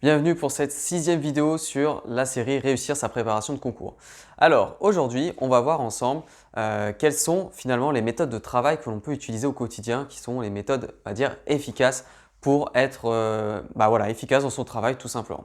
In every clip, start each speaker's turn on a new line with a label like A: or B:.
A: Bienvenue pour cette 6e vidéo sur la série Réussir sa préparation de concours. Alors aujourd'hui, on va voir ensemble quelles sont finalement les méthodes de travail que l'on peut utiliser au quotidien, qui sont les méthodes, on va dire, efficaces pour être efficace dans son travail tout simplement.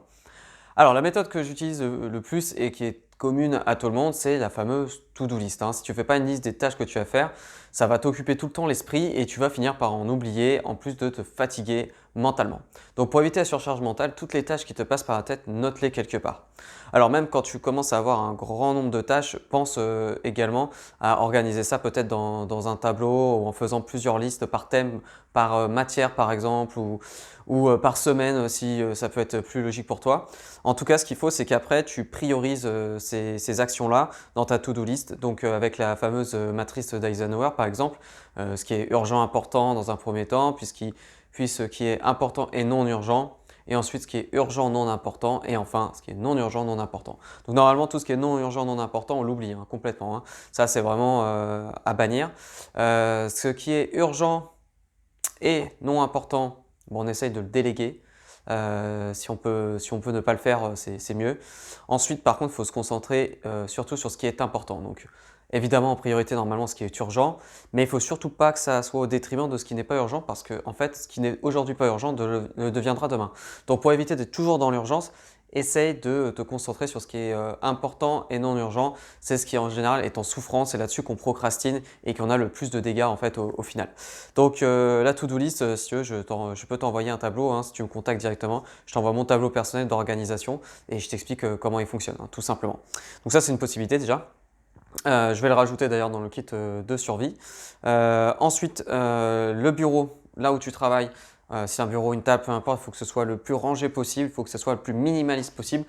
A: Alors la méthode que j'utilise le plus et qui est commune à tout le monde, c'est la fameuse to-do list, hein. Si tu ne fais pas une liste des tâches que tu vas faire, ça va t'occuper tout le temps l'esprit et tu vas finir par en oublier en plus de te fatiguer mentalement. Donc pour éviter la surcharge mentale, toutes les tâches qui te passent par la tête, note-les quelque part. Alors même quand tu commences à avoir un grand nombre de tâches, pense également à organiser ça peut-être dans un tableau ou en faisant plusieurs listes par thème, par matière par exemple ou par semaine si ça peut être plus logique pour toi. En tout cas, ce qu'il faut, c'est qu'après, tu priorises ces actions-là dans ta to-do list. Donc, avec la fameuse matrice d'Eisenhower, par exemple, ce qui est urgent, important dans un premier temps, puis ce qui est important et non urgent, et ensuite ce qui est urgent, non important, et enfin ce qui est non urgent, non important. Donc, normalement, tout ce qui est non urgent, non important, on l'oublie complètement, hein. Ça, c'est vraiment à bannir. Ce qui est urgent et non important, bon, on essaye de le déléguer. Si on peut ne pas le faire, c'est mieux. Ensuite, par contre, il faut se concentrer surtout sur ce qui est important. Donc, évidemment, en priorité, normalement, ce qui est urgent, mais il ne faut surtout pas que ça soit au détriment de ce qui n'est pas urgent parce que, en fait, ce qui n'est aujourd'hui pas urgent le deviendra demain. Donc, pour éviter d'être toujours dans l'urgence, essaye de te concentrer sur ce qui est important et non urgent. C'est ce qui, en général, est en souffrance. C'est là-dessus qu'on procrastine et qu'on a le plus de dégâts, en fait, au final. Donc, la to-do list, si tu veux, je peux t'envoyer un tableau, hein, si tu me contactes directement. Je t'envoie mon tableau personnel d'organisation et je t'explique comment il fonctionne, hein, tout simplement. Donc ça, c'est une possibilité déjà. Je vais le rajouter d'ailleurs dans le kit de survie. Ensuite, le bureau, là où tu travailles, si c'est un bureau, une table, peu importe, il faut que ce soit le plus rangé possible, il faut que ce soit le plus minimaliste possible.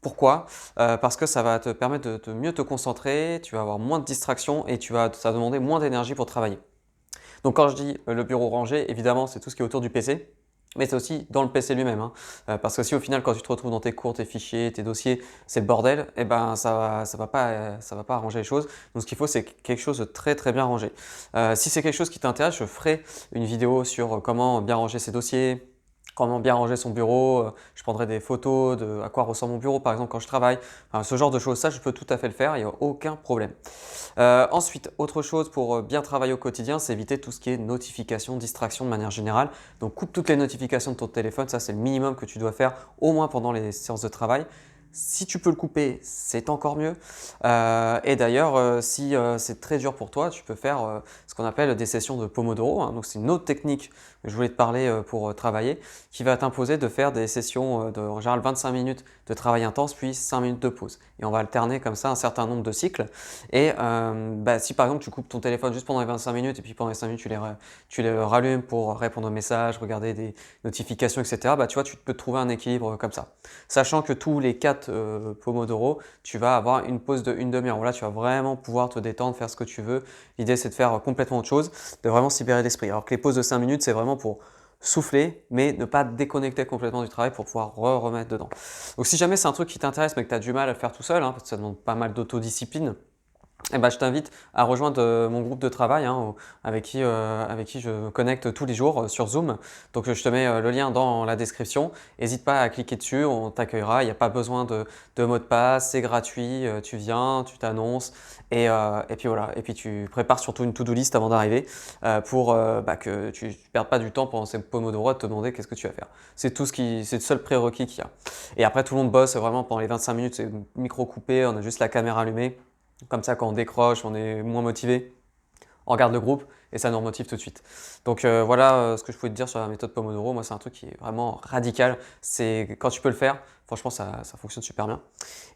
A: Pourquoi? Parce que ça va te permettre de mieux te concentrer, tu vas avoir moins de distractions et ça va demander moins d'énergie pour travailler. Donc quand je dis le bureau rangé, évidemment, c'est tout ce qui est autour du PC. Mais c'est aussi dans le PC lui-même, hein. Parce que si au final, quand tu te retrouves dans tes cours, tes fichiers, tes dossiers, c'est le bordel, et ben ça va pas arranger les choses. Donc ce qu'il faut, c'est quelque chose de très très bien rangé. Si c'est quelque chose qui t'intéresse, je ferai une vidéo sur comment bien ranger ses dossiers, comment bien ranger son bureau. Je prendrai des photos de à quoi ressemble mon bureau, par exemple, quand je travaille. Enfin, ce genre de choses, ça, je peux tout à fait le faire, il n'y a aucun problème. Ensuite, autre chose pour bien travailler au quotidien, c'est éviter tout ce qui est notification, distraction de manière générale. Donc coupe toutes les notifications de ton téléphone, ça c'est le minimum que tu dois faire au moins pendant les séances de travail. Si tu peux le couper, c'est encore mieux. Et d'ailleurs, si c'est très dur pour toi, tu peux faire ce qu'on appelle des sessions de Pomodoro, hein. Donc c'est une autre technique que je voulais te parler pour travailler, qui va t'imposer de faire des sessions en général 25 minutes de travail intense, puis 5 minutes de pause. Et on va alterner comme ça un certain nombre de cycles. Et si par exemple tu coupes ton téléphone juste pendant les 25 minutes et puis pendant les 5 minutes tu les rallumes pour répondre aux messages, regarder des notifications, etc., tu vois, tu peux trouver un équilibre comme ça. Sachant que tous les 4 Pomodoro, tu vas avoir une pause de 1/2 heure. Là, tu vas vraiment pouvoir te détendre, faire ce que tu veux. L'idée, c'est de faire complètement autre chose, de vraiment se libérer l'esprit. Alors que les pauses de 5 minutes, c'est vraiment pour souffler, mais ne pas déconnecter complètement du travail pour pouvoir remettre dedans. Donc si jamais c'est un truc qui t'intéresse mais que tu as du mal à le faire tout seul, hein, parce que ça demande pas mal d'autodiscipline, eh ben, je t'invite à rejoindre mon groupe de travail, hein, avec qui je me connecte tous les jours sur Zoom. Donc je te mets le lien dans la description. N'hésite pas à cliquer dessus, on t'accueillera. Il n'y a pas besoin de mot de passe, c'est gratuit. Tu viens, tu t'annonces et puis voilà. Et puis tu prépares surtout une to-do list avant d'arriver pour que tu ne perdes pas du temps pendant ces Pomodoro à te demander qu'est-ce que tu vas faire. C'est le seul prérequis qu'il y a. Et après tout le monde bosse vraiment pendant les 25 minutes, c'est micro coupé, on a juste la caméra allumée. Comme ça, quand on décroche, on est moins motivé, on regarde le groupe et ça nous remotive tout de suite. Donc voilà ce que je pouvais te dire sur la méthode Pomodoro. Moi, c'est un truc qui est vraiment radical. C'est quand tu peux le faire, franchement, ça fonctionne super bien.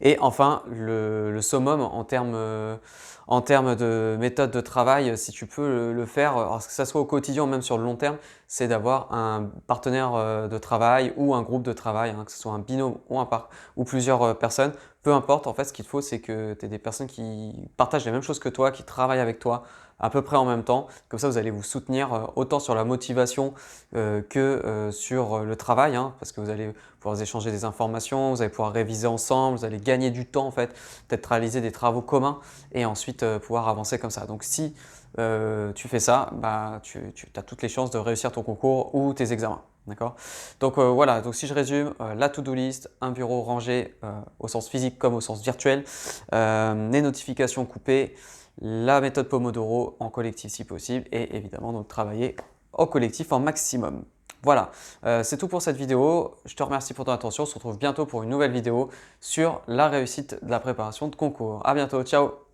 A: Et enfin, le summum en termes de méthode de travail, si tu peux le faire, alors que ça soit au quotidien ou même sur le long terme, c'est d'avoir un partenaire de travail ou un groupe de travail, hein, que ce soit un binôme ou plusieurs personnes. Peu importe, en fait, ce qu'il te faut, c'est que tu aies des personnes qui partagent les mêmes choses que toi, qui travaillent avec toi à peu près en même temps. Comme ça, vous allez vous soutenir autant sur la motivation que sur le travail, hein, parce que vous allez pouvoir vous échanger des informations, vous allez pouvoir réviser ensemble, vous allez gagner du temps en fait, peut-être réaliser des travaux communs et ensuite pouvoir avancer comme ça. Donc si tu fais ça, bah, tu as toutes les chances de réussir ton concours ou tes examens. D'accord? Donc voilà, donc si je résume, la to-do list, un bureau rangé au sens physique comme au sens virtuel, les notifications coupées, la méthode Pomodoro en collectif si possible et évidemment donc travailler en collectif en maximum. Voilà, c'est tout pour cette vidéo. Je te remercie pour ton attention. On se retrouve bientôt pour une nouvelle vidéo sur la réussite de la préparation de concours. À bientôt, ciao!